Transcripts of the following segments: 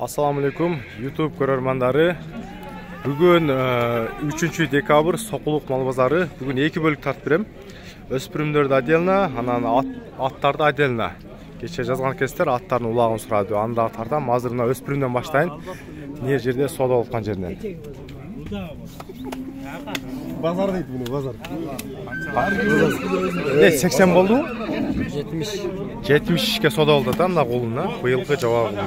Assalamu alaikum YouTube көрермандары. Бүгін 3 декабрь Соқұлық мал базары. Бүгін 2 бөлік тартып берем. Өспірімдерді отдельно, анан аттарды отдельно. Кеше жазған кестер аттардың улагын сұрады. Андағы тартам. Азырына өспірімден баштайын. Не жерде сода олқан жерінен. Bazar deydi bunu, bazar. Ne 80 oldu? 70. 70'ke soda oldu da mına қолына. Быйылғы жауабы.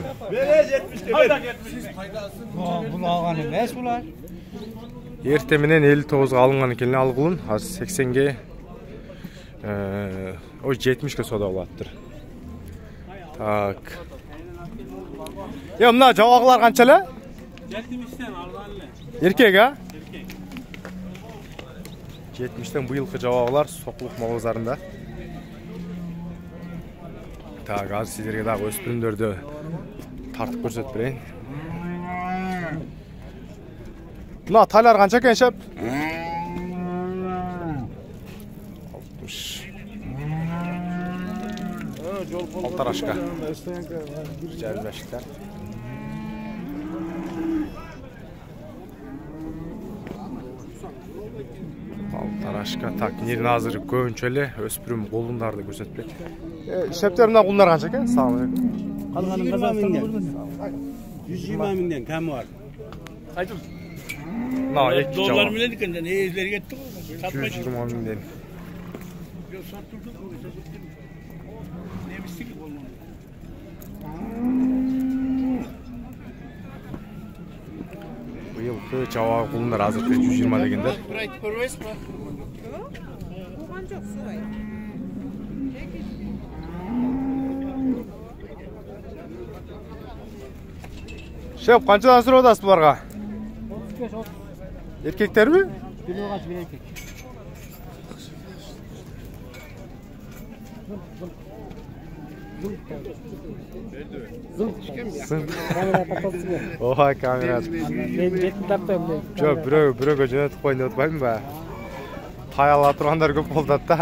Bunu alған емес бұлар. Ертеменен 59-ға алынған екенін алғылын. Аз 80-ге о 70-ке сода олаттыр. Так. Мына жауағылар қаншалы? 70-тен алғанлы. Еркек, а? 70'ten быйылғы жауағылар Соқұлық мал базарында. Так, аз сіздерге дағы өспірімдерді тартып көрсетіп берейін. Мына тайлар қанша екен шеп? 60. Алтарашқа. Жәлбәшіктер. Алтарашқа. Так, нерін азыры көңчөлі өспірім қолындарды көрсетпек. Шептер мына қолындар қанша екен? Сағым екен. Қалғаның Қазақстанға 120 мыңнан кәмі бар. Айтыл. Мына екі жауап. Доллар милен екенден, езлер кетті ғой. 120 мыңнан. Быйылғы жауабы қолындар азыр 120 дегендер. Bir ayet көрбейсіз ба? Болған жоқ, солай. Шеп, қаншадан сұрап одасыз бұларға? 35-30. Еркектер бі? Bir olğaç bir erkek. Kamera kapatsın ya. Oha, kamera. Ben jetini taptım ben. Жоқ, біреу жөнетіп қойын деп отпаймын ба? Таяла тұрғандар көп болды да.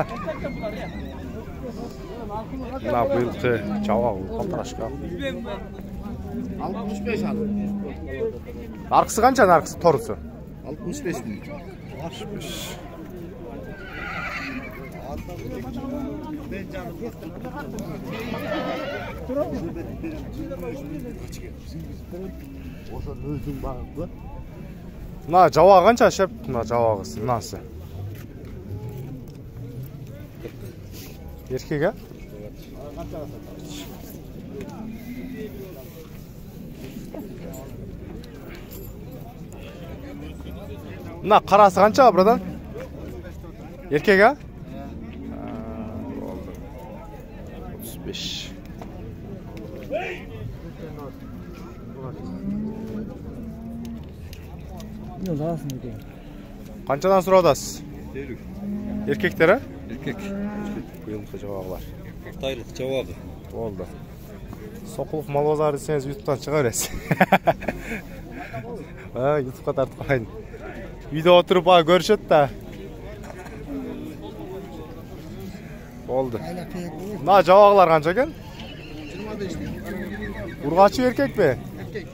Мына быйылғы жауабы Алтарашқа. 65 aldım. Арқысы қанша, арқысы торысы? 65 bin. 65. Мына жауа қанша шеп? Мына жауағысы, мынасы. Еркек, а? Мына қарасы қанша, брадан? Еркек, а? 35. Yok arasın dedi. Қаншадан сұраудасыз? Еркектер, а? Erkek. Быйылғы жауабылар. Taylık cevabı. Oldu. Soquluq mal bazarı deseniz YouTube'dan çığa veresiz. YouTube'ga tartып қойын. Үйде отырып көрішеді да. Oldu. Мына жауағылар қанша екен? 25 bin. Urgaçı erkek mi? Erkek.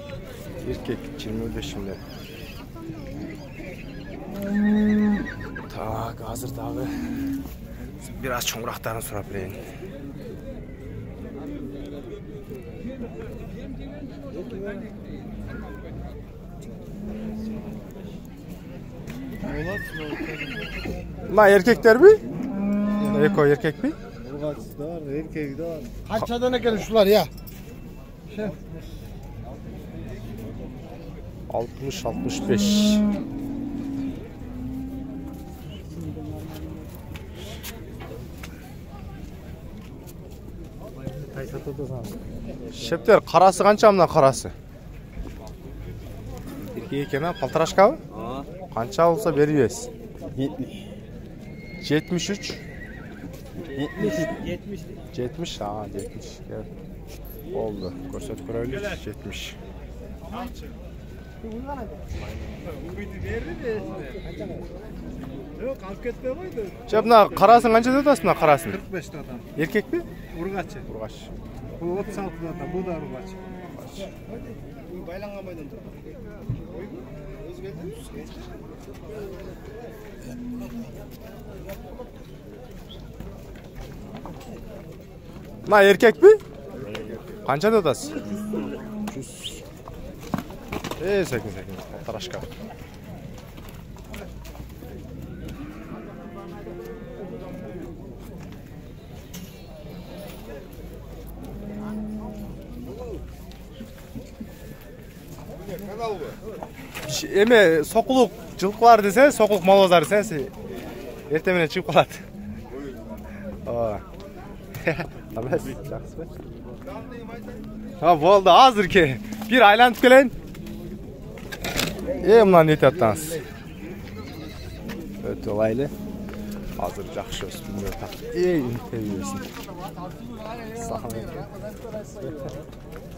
Erkek 25 milyon. Tak, hazır tabi. Biraz çoğuraklarını sorap vereyim. Mına erkekler mi? Eko erkek mi? Urgaçsı da var, erkeği de var. Kaçadan ekelim şular ya? 60-65. Шептер, қарасы қанша мына қарасы? Еркек екен, Алтарашқа ба? Қанша болса бербейсіз? 73. 70. 70. Oldu. Көрсетіп көрелік. 70. Yok, kalk etme koydu. Mına қарасын қанша дедіңіз мына қарасын? 45 adam. Еркек пе? Urgaçı. Urgaç. Bu 36 adam, bu da urgaçı. Baylangamaydan dur. Mına erkek mi? Qancha dodasi? 100. Sekin. Tarashka. Эме сокулук жылкылар десе, сокулук малбазар десе, эртең менен чыгып калат. Ооба. Тамас, жакшысызбы? Болду, азыр ке. Бир айланып келейин. Мына не таттаңыз. Өтө ылайлы. Азыр жакшы өспүрмдөр так. Интервьюсун.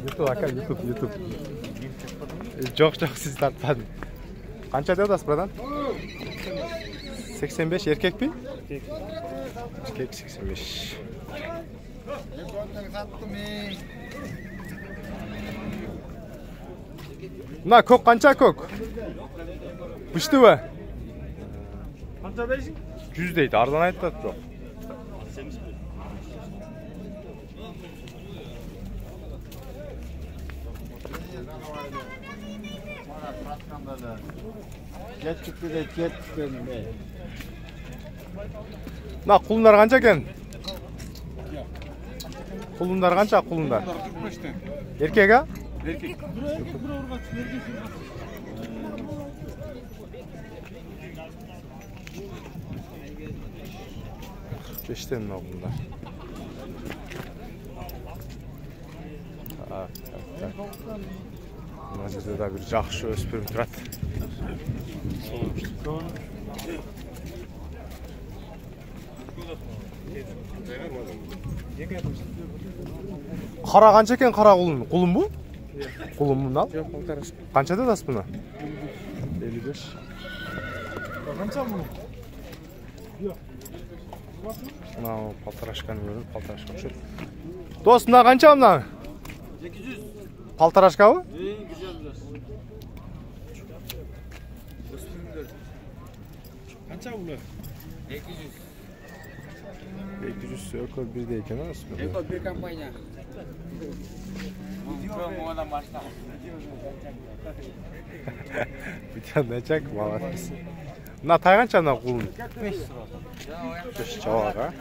YouTube aka, YouTube. Жоқ, siz тартпадым. Qancha deyapsiz buradan? 85 erkek mi? Erkek 85. Mına ko'k qancha ko'k? Pishdi va? Qancha deysiz? 100 deydi, arzon aytadi biroq. Mına qulunlar qancha ekan? Qulunlar qancha qulunlar? 45 tane. Erkek ha? Erkek. Beşten mi bunlar? Mına жерде да bir жакшы өспүрүм турат. Кара канча экен кара кулун? Кулун бу? Кулун мына? Жоқ, полторашка. Канча дадасыз буна? 55. Qancha bu? Мына полторашканы көрүп, полторашка окшойт. Дос, мына канча мына? 200. Полторашкабы? Qancha bular? 200 ökö birde eкен ha. Eko bir kampanya. Bir tane çek молодец. Мына тай канча мына кулун? 5 сыра. 5 жабак а.